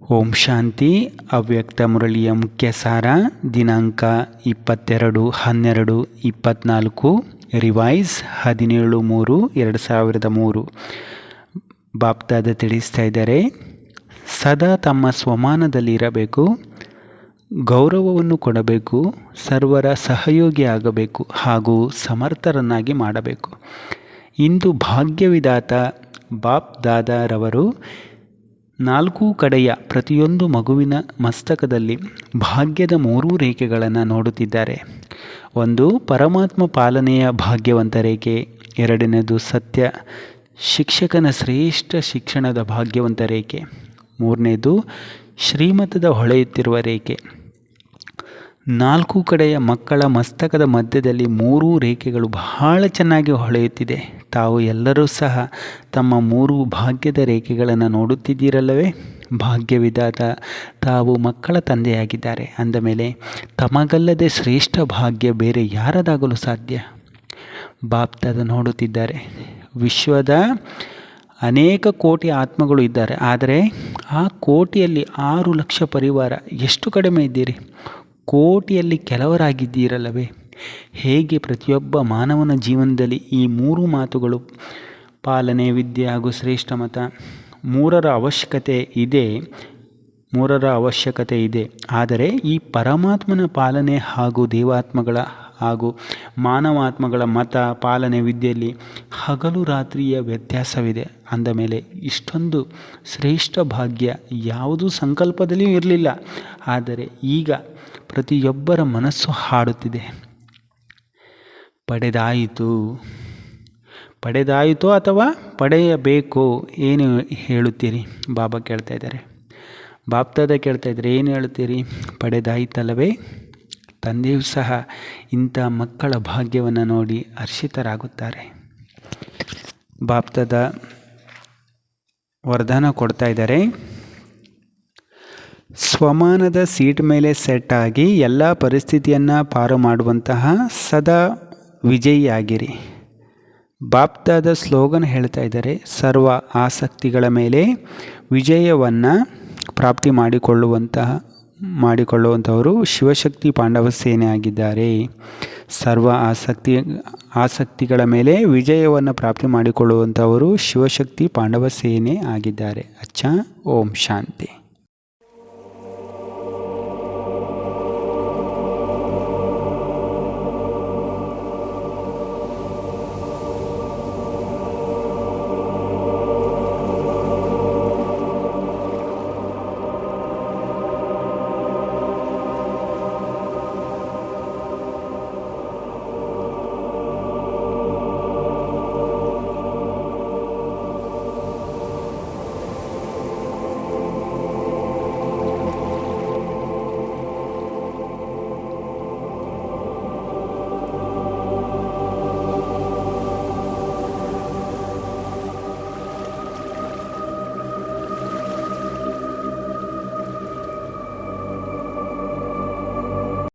ಓಂ ಶಾಂತಿ. ಅವ್ಯಕ್ತ ಮುರಳಿಯ ಮುಖ್ಯ ಸಾರ. ದಿನಾಂಕ 22/12/24. ರಿವೈಸ್ 17/3/2003. ಬಾಪ್ದಾದ ತಿಳಿಸ್ತಾ ಇದ್ದಾರೆ, ಸದಾ ತಮ್ಮ ಸ್ವಮಾನದಲ್ಲಿರಬೇಕು, ಗೌರವವನ್ನು ಕೊಡಬೇಕು, ಸರ್ವರ ಸಹಯೋಗಿ ಆಗಬೇಕು ಹಾಗೂ ಸಮರ್ಥರನ್ನಾಗಿ ಮಾಡಬೇಕು. ಇಂದು ಭಾಗ್ಯವಿದಾತ ಬಾಪ್ ದಾದಾರವರು 4 ಕಡೆಯ ಪ್ರತಿಯೊಂದು ಮಗುವಿನ ಮಸ್ತಕದಲ್ಲಿ ಭಾಗ್ಯದ 3 ರೇಖೆಗಳನ್ನು ನೋಡುತ್ತಿದ್ದಾರೆ. ಒಂದು ಪರಮಾತ್ಮ ಪಾಲನೆಯ ಭಾಗ್ಯವಂತ ರೇಖೆ, ಎರಡನೇದು ಸತ್ಯ ಶಿಕ್ಷಕನ ಶ್ರೇಷ್ಠ ಶಿಕ್ಷಣದ ಭಾಗ್ಯವಂತ ರೇಖೆ, ಮೂರನೇದು ಶ್ರೀಮತದ ಹೊಳೆಯುತ್ತಿರುವ ರೇಖೆ. 4 ಕಡೆಯ ಮಕ್ಕಳ ಮಸ್ತಕದ ಮಧ್ಯದಲ್ಲಿ 3 ರೇಖೆಗಳು ಬಹಳ ಚೆನ್ನಾಗಿ ಹೊಳೆಯುತ್ತಿದೆ. ತಾವು ಎಲ್ಲರೂ ಸಹ ತಮ್ಮ 3 ಭಾಗ್ಯದ ರೇಖೆಗಳನ್ನು ನೋಡುತ್ತಿದ್ದೀರಲ್ಲವೇ? ಭಾಗ್ಯವಿದಾತ ತಾವು ಮಕ್ಕಳ ತಂದೆಯಾಗಿದ್ದಾರೆ ಅಂದ ಮೇಲೆ ತಮಗಲ್ಲದೆ ಶ್ರೇಷ್ಠ ಭಾಗ್ಯ ಬೇರೆ ಯಾರದಾಗಲು ಸಾಧ್ಯ? ಬಾಪ್ದಾದ ನೋಡುತ್ತಿದ್ದಾರೆ, ವಿಶ್ವದ ಅನೇಕ ಕೋಟಿ ಆತ್ಮಗಳು ಇದ್ದಾರೆ, ಆದರೆ ಆ ಕೋಟಿಯಲ್ಲಿ 6 ಲಕ್ಷ ಪರಿವಾರ. ಎಷ್ಟು ಕಡಿಮೆ ಇದ್ದೀರಿ? ಕೋಟಿಯಲ್ಲಿ ಕೆಲವರಾಗಿದ್ದೀರಲ್ಲವೇ? ಹೇಗೆ ಪ್ರತಿಯೊಬ್ಬ ಮಾನವನ ಜೀವನದಲ್ಲಿ ಈ 3 ಮಾತುಗಳು ಪಾಲನೆ, ವಿದ್ಯೆ ಹಾಗೂ ಶ್ರೇಷ್ಠ ಮತ, 3ರ ಅವಶ್ಯಕತೆ ಇದೆ. ಆದರೆ ಈ ಪರಮಾತ್ಮನ ಪಾಲನೆ ಹಾಗೂ ದೇವಾತ್ಮಗಳ ಹಾಗೂ ಮಾನವಾತ್ಮಗಳ ಮತ ಪಾಲನೆ ವಿದ್ಯೆಯಲ್ಲಿ ಹಗಲು ರಾತ್ರಿಯ ವ್ಯತ್ಯಾಸವಿದೆ. ಅಂದ ಮೇಲೆ ಇಷ್ಟೊಂದು ಶ್ರೇಷ್ಠ ಭಾಗ್ಯ ಯಾವುದೂ ಸಂಕಲ್ಪದಲ್ಲಿಯೂ ಇರಲಿಲ್ಲ. ಆದರೆ ಈಗ ಪ್ರತಿಯೊಬ್ಬರ ಮನಸ್ಸು ಹಾಡುತ್ತಿದೆ, ಪಡೆದಾಯಿತು ಅಥವಾ ಪಡೆಯಬೇಕು, ಏನು ಹೇಳುತ್ತೀರಿ? ಬಾಬಾ ಕೇಳ್ತಾ ಇದ್ದಾರೆ, ಬಾಪ್ದಾದ ಕೇಳ್ತಾ ಇದ್ದಾರೆ, ಏನು ಹೇಳುತ್ತೀರಿ? ಪಡೆದಾಯಿತಲ್ಲವೇ? ತಂದೆಯೂ ಸಹ ಇಂಥ ಮಕ್ಕಳ ಭಾಗ್ಯವನ್ನು ನೋಡಿ ಹರ್ಷಿತರಾಗುತ್ತಾರೆ. ಬಾಪ್ದಾದ ವರದಾನ ಕೊಡ್ತಾ ಇದ್ದಾರೆ, ಸ್ವಮಾನದ ಸೀಟ್ ಮೇಲೆ ಸೆಟ್ ಆಗಿ ಎಲ್ಲ ಪರಿಸ್ಥಿತಿಯನ್ನು ಪಾರು ಮಾಡುವಂತಹ ಸದಾ ವಿಜಯಿಯಾಗಿರಿ. ಬಾಪ್ದಾದ ಸ್ಲೋಗನ್ ಹೇಳ್ತಾ ಇದ್ದಾರೆ, ಸರ್ವ ಆಸಕ್ತಿಗಳ ಮೇಲೆ ವಿಜಯವನ್ನು ಪ್ರಾಪ್ತಿ ಮಾಡಿಕೊಳ್ಳುವಂಥವರು ಶಿವಶಕ್ತಿ ಪಾಂಡವ ಸೇನೆ ಆಗಿದ್ದಾರೆ. ಸರ್ವ ಆಸಕ್ತಿಗಳ ಮೇಲೆ ವಿಜಯವನ್ನು ಪ್ರಾಪ್ತಿ ಮಾಡಿಕೊಳ್ಳುವಂಥವರು ಶಿವಶಕ್ತಿ ಪಾಂಡವ ಸೇನೆ ಆಗಿದ್ದಾರೆ. ಅಚ್ಚಾ. ಓಂ ಶಾಂತಿ.